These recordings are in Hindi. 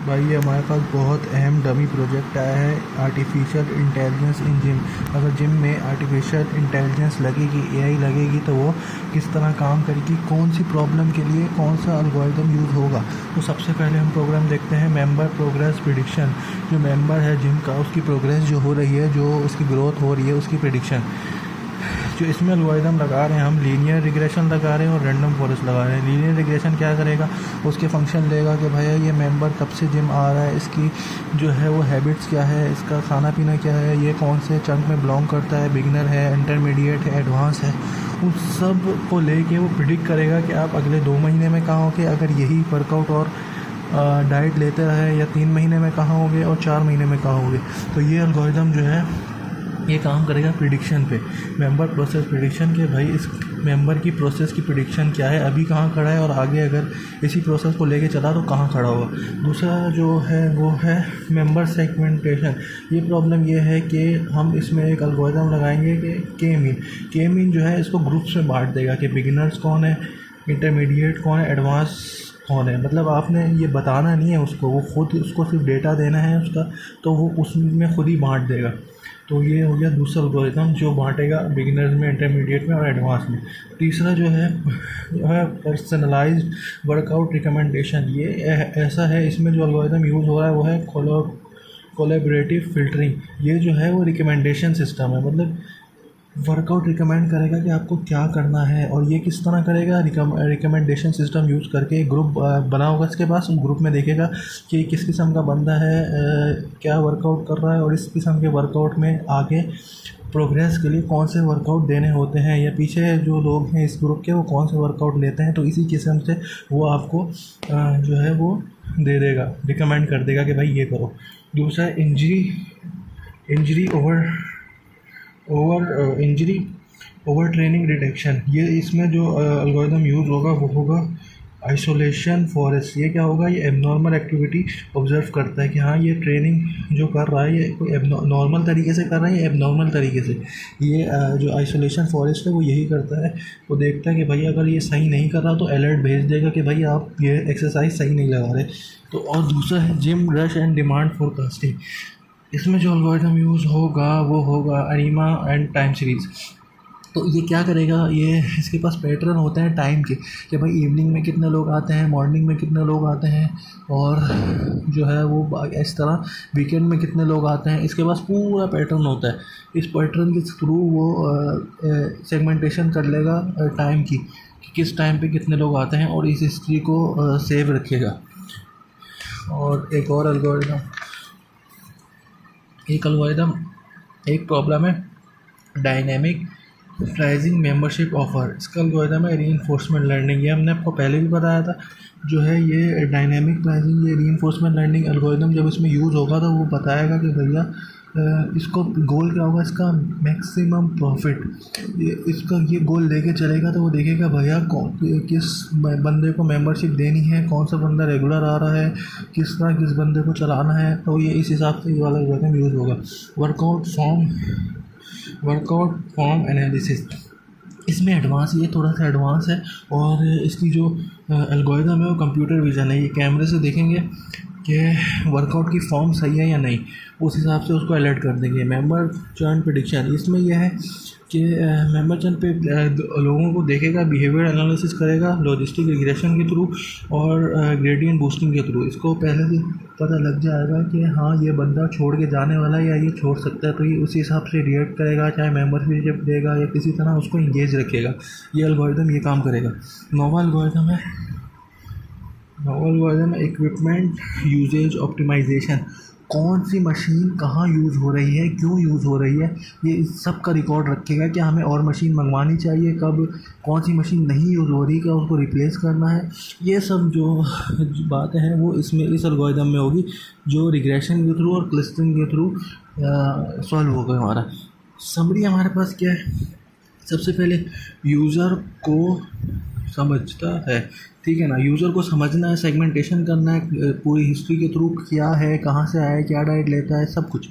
भाई ये हमारे पास बहुत अहम डमी प्रोजेक्ट आया है, आर्टिफिशियल इंटेलिजेंस इन जिम। अगर जिम में आर्टिफिशियल इंटेलिजेंस लगेगी, एआई लगेगी, तो वो किस तरह काम करेगी, कौन सी प्रॉब्लम के लिए कौन सा एल्गोरिदम यूज़ होगा। तो सबसे पहले हम प्रोग्राम देखते हैं मेंबर प्रोग्रेस प्रिडिक्शन। जो मेंबर है जिम का, उसकी प्रोग्रेस जो हो रही है, जो उसकी ग्रोथ हो रही है, उसकी प्रिडिक्शन। जो इसमें एल्गोरिदम लगा रहे हैं हम, लीनियर रिग्रेशन लगा रहे हैं और रैंडम फॉरेस्ट लगा रहे हैं। लीनियर रिग्रेशन क्या करेगा, उसके फंक्शन लेगा कि भैया ये मेंबर कब से जिम आ रहा है, इसकी जो है वो हैबिट्स क्या है, इसका खाना पीना क्या है, ये कौन से चंक में बिलोंग करता है, बिगिनर है, इंटरमीडिएट है, एडवांस है। उन सब को लेके वो प्रिडिक्ट करेगा कि आप अगले 2 महीने में कहाँ होगे, अगर यही वर्कआउट और डाइट लेते रहे, या 3 महीने में कहाँ होगे और 4 महीने में कहाँ होगे। तो ये एल्गोरिदम जो है ये काम करेगा प्रिडिक्शन पे, मेंबर प्रोसेस प्रिडिक्शन के। भाई इस मेंबर की प्रोसेस की प्रिडिक्शन क्या है, अभी कहाँ खड़ा है और आगे अगर इसी प्रोसेस को लेके चला तो कहाँ खड़ा होगा। दूसरा जो है वो है मेंबर सेगमेंटेशन। ये प्रॉब्लम ये है कि हम इसमें एक एल्गोरिदम लगाएंगे कि के मीन जो है इसको ग्रुप्स में बांट देगा कि बिगिनर्स कौन है, इंटरमीडिएट कौन है, एडवांस कौन है। मतलब आपने ये बताना नहीं है उसको, वो खुद उसको सिर्फ डेटा देना है उसका, तो वो उसमें खुद ही बांट देगा। तो ये हो गया दूसरा एल्गोरिथम जो बांटेगा बिगिनर्स में, इंटरमीडिएट में और एडवांस में। तीसरा जो है पर्सनलाइज्ड वर्कआउट रिकमेंडेशन। ये ऐसा है, इसमें जो एल्गोरिथम यूज़ हो रहा है वो है कोलैबोरेटिव फ़िल्टरिंग। ये जो है वो रिकमेंडेशन सिस्टम है, मतलब वर्कआउट रिकमेंड करेगा कि आपको क्या करना है। और ये किस तरह करेगा, रिकमेंडेशन सिस्टम यूज़ करके। ग्रुप बना होगा इसके पास, ग्रुप में देखेगा कि किस किस्म का बंदा है, क्या वर्कआउट कर रहा है, और इस किस्म के वर्कआउट में आगे प्रोग्रेस के लिए कौन से वर्कआउट देने होते हैं, या पीछे जो लोग हैं इस ग्रुप के वो कौन से वर्कआउट लेते हैं। तो इसी किस्म से वो आपको जो है वो दे देगा, रिकमेंड कर देगा कि भाई ये करो। दूसरा इंजरी ओवर ट्रेनिंग डिटेक्शन। ये इसमें जो एल्गोरिदम यूज़ होगा वो होगा आइसोलेशन फॉरेस्ट। ये क्या होगा, ये एबनॉर्मल एक्टिविटी ऑब्जर्व करता है कि हाँ ये ट्रेनिंग जो कर रहा है ये कोई नॉर्मल तरीके से कर रहा है या एबनॉर्मल तरीके से। ये जो आइसोलेशन फॉरेस्ट है वो यही करता है, वो देखता है कि भाई अगर ये सही नहीं कर रहा तो अलर्ट भेज देगा कि भाई आप ये एक्सरसाइज सही नहीं लगा रहे। तो और दूसरा है gym rush and demand forecasting. इसमें जो एल्गोरिथम यूज़ होगा वो होगा अरीमा एंड टाइम सीरीज़। तो ये क्या करेगा, ये इसके पास पैटर्न होते हैं टाइम के कि भाई इवनिंग में कितने लोग आते हैं, मॉर्निंग में कितने लोग आते हैं, और जो है वो इस तरह वीकेंड में कितने लोग आते हैं। इसके पास पूरा पैटर्न होता है। इस पैटर्न के थ्रू वो सेगमेंटेशन कर लेगा टाइम की कि किस टाइम पे कितने लोग आते हैं, और इस हिस्ट्री को सेव रखेगा। और एक प्रॉब्लम है डायनेमिक प्राइसिंग मेंबरशिप ऑफ़र। इसका एल्गोरिथम है रीइंफोर्समेंट लर्निंग। ये हमने आपको पहले भी बताया था। जो है ये डायनेमिक प्राइसिंग, ये रीइंफोर्समेंट लर्निंग एल्गोरिथम जब इसमें यूज़ होगा तो वो बताएगा कि भैया इसको गोल क्या होगा, इसका मैक्सिमम प्रॉफिट। इसका ये गोल लेके चलेगा तो वो देखेगा भैया किस बंदे को मेंबरशिप देनी है, कौन सा बंदा रेगुलर आ रहा है, किस बंदे को चलाना है। तो ये इस हिसाब से ये वाला एल्गोरिथम यूज़ होगा। Workout form analysis. इसमें ये थोड़ा सा एडवांस है, और इसकी जो एल्गोरिथम है वो कंप्यूटर विज़न है। ये कैमरे से देखेंगे कि वर्कआउट की फॉर्म सही है या नहीं, उस हिसाब से उसको अलर्ट कर देंगे। Member churn prediction. इसमें यह है कि मेंबर चर्न पे लोगों को देखेगा, बिहेवियर एनालिसिस करेगा लॉजिस्टिक रिग्रेशन के थ्रू और ग्रेडियंट बूस्टिंग के थ्रू। इसको पहले से पता लग जाएगा कि हाँ ये बंदा छोड़ के जाने वाला है या ये छोड़ सकता है, तो ये उसी हिसाब से रिएक्ट करेगा, चाहे मेंबरशिप देगा या किसी तरह उसको इंगेज रखेगा। ये एल्गोरिथम ये काम करेगा। नोवा एल्गोरिथम है इक्विपमेंट यूजेज ऑप्टिमाइजेशन। कौन सी मशीन कहाँ यूज़ हो रही है, क्यों यूज़ हो रही है, ये इस सब का रिकॉर्ड रखेगा। कि हमें और मशीन मंगवानी चाहिए, कब कौन सी मशीन नहीं यूज़ हो रही, क्या उसको रिप्लेस करना है। ये सब जो बातें हैं वो इसमें इस एल्गोरिथम में होगी, जो रिग्रेशन के थ्रू और क्लस्टरिंग के थ्रू सॉल्व होगा हमारा। समरी हमारे पास क्या है, सबसे पहले यूज़र को समझता है, ठीक है ना। यूज़र को समझना है, सेगमेंटेशन करना है पूरी हिस्ट्री के थ्रू, क्या है, कहाँ से आया है, क्या डाइट लेता है, सब कुछ।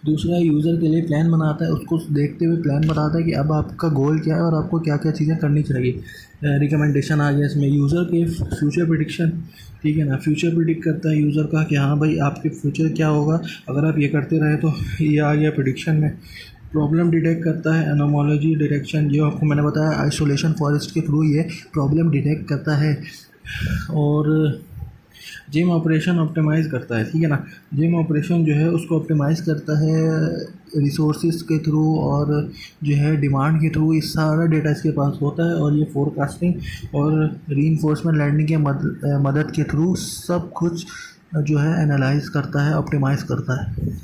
दूसरा यूज़र के लिए प्लान बनाता है, उसको देखते हुए प्लान बताता है कि अब आपका गोल क्या है और आपको क्या क्या चीज़ें करनी चाहिए। रिकमेंडेशन आ गया इसमें। यूज़र के फ्यूचर प्रिडिक्शन, ठीक है ना, फ्यूचर प्रिडिक्ट करता है यूज़र का कि हाँ भाई आपके फ्यूचर क्या होगा अगर आप ये करते रहे, तो ये आ गया प्रिडिक्शन में। प्रॉब्लम डिटेक्ट करता है, एनोमोलॉजी डिटेक्शन, जो आपको मैंने बताया आइसोलेशन फॉरेस्ट के थ्रू ये प्रॉब्लम डिटेक्ट करता है। और जिम ऑपरेशन ऑप्टिमाइज़ करता है, ठीक है ना, जिम ऑपरेशन जो है उसको ऑप्टिमाइज़ करता है रिसोर्सेज के थ्रू और जो है डिमांड के थ्रू। ये सारा डेटा इसके पास होता है और ये फोरकास्टिंग और रीइंफोर्समेंट लर्निंग के मदद के थ्रू सब कुछ जो है एनालाइज करता है, ऑप्टिमाइज़ करता है।